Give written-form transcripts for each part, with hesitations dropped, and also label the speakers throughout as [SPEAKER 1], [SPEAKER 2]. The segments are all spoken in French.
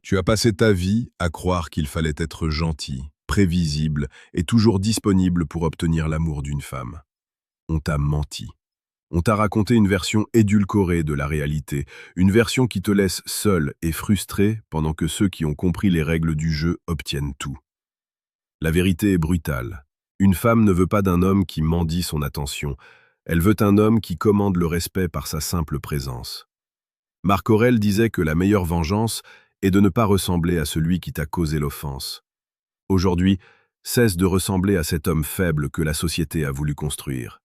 [SPEAKER 1] Tu as passé ta vie à croire qu'il fallait être gentil, prévisible et toujours disponible pour obtenir l'amour d'une femme. On t'a menti. On t'a raconté une version édulcorée de la réalité, une version qui te laisse seul et frustré pendant que ceux qui ont compris les règles du jeu obtiennent tout. La vérité est brutale. Une femme ne veut pas d'un homme qui mendie son attention. Elle veut un homme qui commande le respect par sa simple présence. Marc Aurèle disait que la meilleure vengeance est de ne pas ressembler à celui qui t'a causé l'offense. Aujourd'hui, cesse de ressembler à cet homme faible que la société a voulu construire.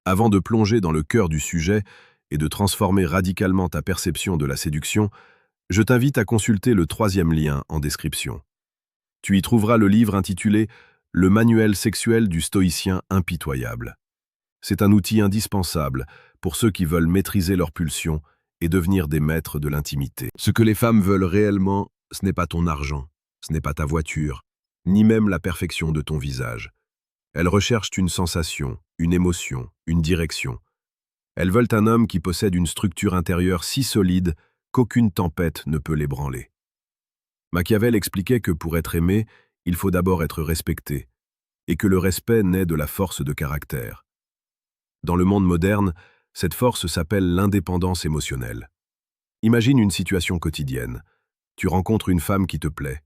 [SPEAKER 1] Avant de plonger dans le cœur du sujet et de transformer radicalement ta perception de la séduction, je t'invite à consulter le 3e lien en description. Tu y trouveras le livre intitulé « Le manuel sexuel du stoïcien impitoyable ». C'est un outil indispensable pour ceux qui veulent maîtriser leurs pulsions et devenir des maîtres de l'intimité. Ce que les femmes veulent réellement, ce n'est pas ton argent, ce n'est pas ta voiture, ni même la perfection de ton visage. Elles recherchent une sensation, une émotion, une direction. Elles veulent un homme qui possède une structure intérieure si solide qu'aucune tempête ne peut l'ébranler. Machiavel expliquait que pour être aimé, il faut d'abord être respecté, et que le respect naît de la force de caractère. Dans le monde moderne, cette force s'appelle l'indépendance émotionnelle. Imagine une situation quotidienne. Tu rencontres une femme qui te plaît.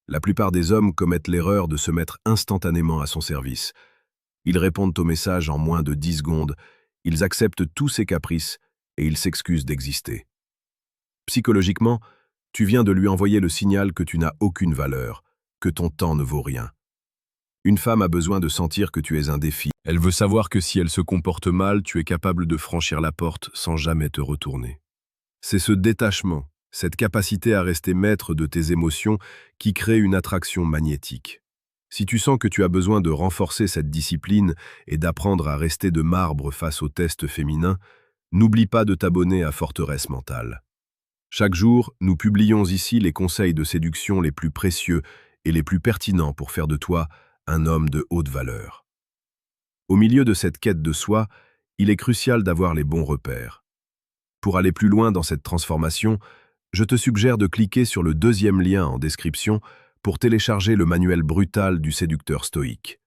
[SPEAKER 1] La plupart des hommes commettent l'erreur de se mettre instantanément à son service. Ils répondent au message en moins de 10 secondes, ils acceptent tous ses caprices et ils s'excusent d'exister. Psychologiquement, tu viens de lui envoyer le signal que tu n'as aucune valeur, que ton temps ne vaut rien. Une femme a besoin de sentir que tu es un défi. Elle veut savoir que si elle se comporte mal, tu es capable de franchir la porte sans jamais te retourner. C'est ce détachement, cette capacité à rester maître de tes émotions qui crée une attraction magnétique. Si tu sens que tu as besoin de renforcer cette discipline et d'apprendre à rester de marbre face aux tests féminins, n'oublie pas de t'abonner à Forteresse Mentale. Chaque jour, nous publions ici les conseils de séduction les plus précieux et les plus pertinents pour faire de toi un homme de haute valeur. Au milieu de cette quête de soi, il est crucial d'avoir les bons repères. Pour aller plus loin dans cette transformation, je te suggère de cliquer sur le 2e lien en description pour télécharger le manuel brutal du séducteur stoïque.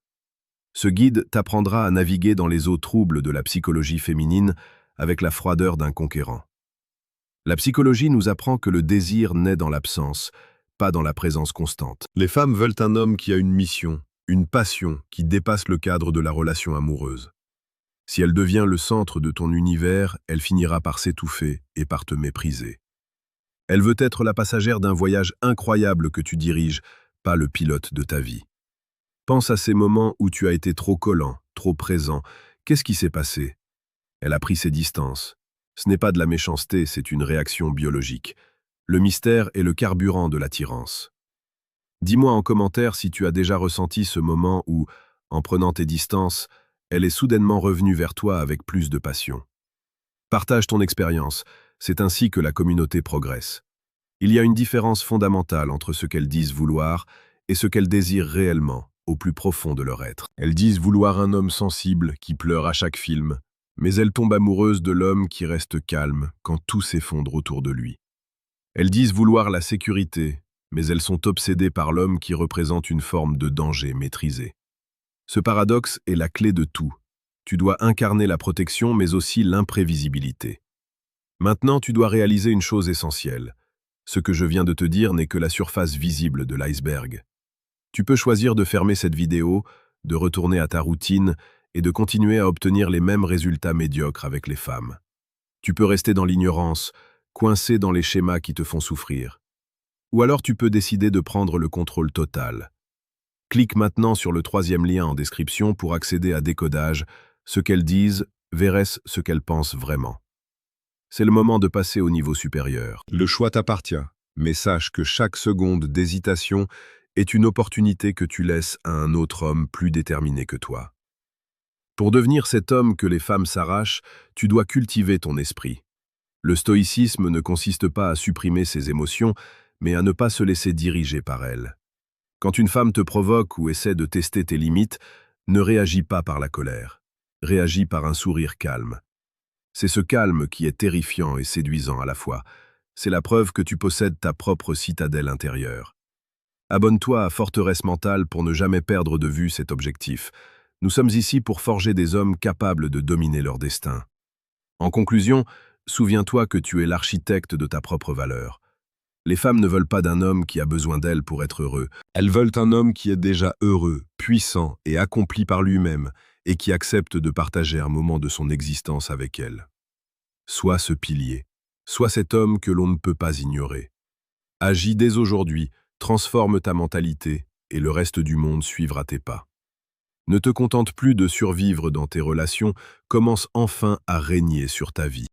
[SPEAKER 1] Ce guide t'apprendra à naviguer dans les eaux troubles de la psychologie féminine avec la froideur d'un conquérant. La psychologie nous apprend que le désir naît dans l'absence, pas dans la présence constante. Les femmes veulent un homme qui a une mission, une passion qui dépasse le cadre de la relation amoureuse. Si elle devient le centre de ton univers, elle finira par s'étouffer et par te mépriser. Elle veut être la passagère d'un voyage incroyable que tu diriges, pas le pilote de ta vie. Pense à ces moments où tu as été trop collant, trop présent. Qu'est-ce qui s'est passé? Elle a pris ses distances. Ce n'est pas de la méchanceté, c'est une réaction biologique. Le mystère est le carburant de l'attirance. Dis-moi en commentaire si tu as déjà ressenti ce moment où, en prenant tes distances, elle est soudainement revenue vers toi avec plus de passion. Partage ton expérience, c'est ainsi que la communauté progresse. Il y a une différence fondamentale entre ce qu'elles disent vouloir et ce qu'elles désirent réellement, au plus profond de leur être. Elles disent vouloir un homme sensible qui pleure à chaque film, mais elles tombent amoureuses de l'homme qui reste calme quand tout s'effondre autour de lui. Elles disent vouloir la sécurité, mais elles sont obsédées par l'homme qui représente une forme de danger maîtrisé. Ce paradoxe est la clé de tout. Tu dois incarner la protection, mais aussi l'imprévisibilité. Maintenant, tu dois réaliser une chose essentielle. Ce que je viens de te dire n'est que la surface visible de l'iceberg. Tu peux choisir de fermer cette vidéo, de retourner à ta routine et de continuer à obtenir les mêmes résultats médiocres avec les femmes. Tu peux rester dans l'ignorance, coincé dans les schémas qui te font souffrir. Ou alors tu peux décider de prendre le contrôle total. Clique maintenant sur le 3e lien en description pour accéder à Décodage, ce qu'elles disent versus ce qu'elles pensent vraiment. C'est le moment de passer au niveau supérieur. Le choix t'appartient, mais sache que chaque seconde d'hésitation est une opportunité que tu laisses à un autre homme plus déterminé que toi. Pour devenir cet homme que les femmes s'arrachent, tu dois cultiver ton esprit. Le stoïcisme ne consiste pas à supprimer ses émotions, mais à ne pas se laisser diriger par elles. Quand une femme te provoque ou essaie de tester tes limites, ne réagis pas par la colère. Réagis par un sourire calme. C'est ce calme qui est terrifiant et séduisant à la fois. c'est la preuve que tu possèdes ta propre citadelle intérieure. Abonne-toi à Forteresse Mentale pour ne jamais perdre de vue cet objectif. Nous sommes ici pour forger des hommes capables de dominer leur destin. En conclusion, souviens-toi que tu es l'architecte de ta propre valeur. Les femmes ne veulent pas d'un homme qui a besoin d'elles pour être heureux. Elles veulent un homme qui est déjà heureux, puissant et accompli par lui-même, et qui accepte de partager un moment de son existence avec elles. Sois ce pilier, sois cet homme que l'on ne peut pas ignorer. Agis dès aujourd'hui, transforme ta mentalité, et le reste du monde suivra tes pas. Ne te contente plus de survivre dans tes relations, commence enfin à régner sur ta vie.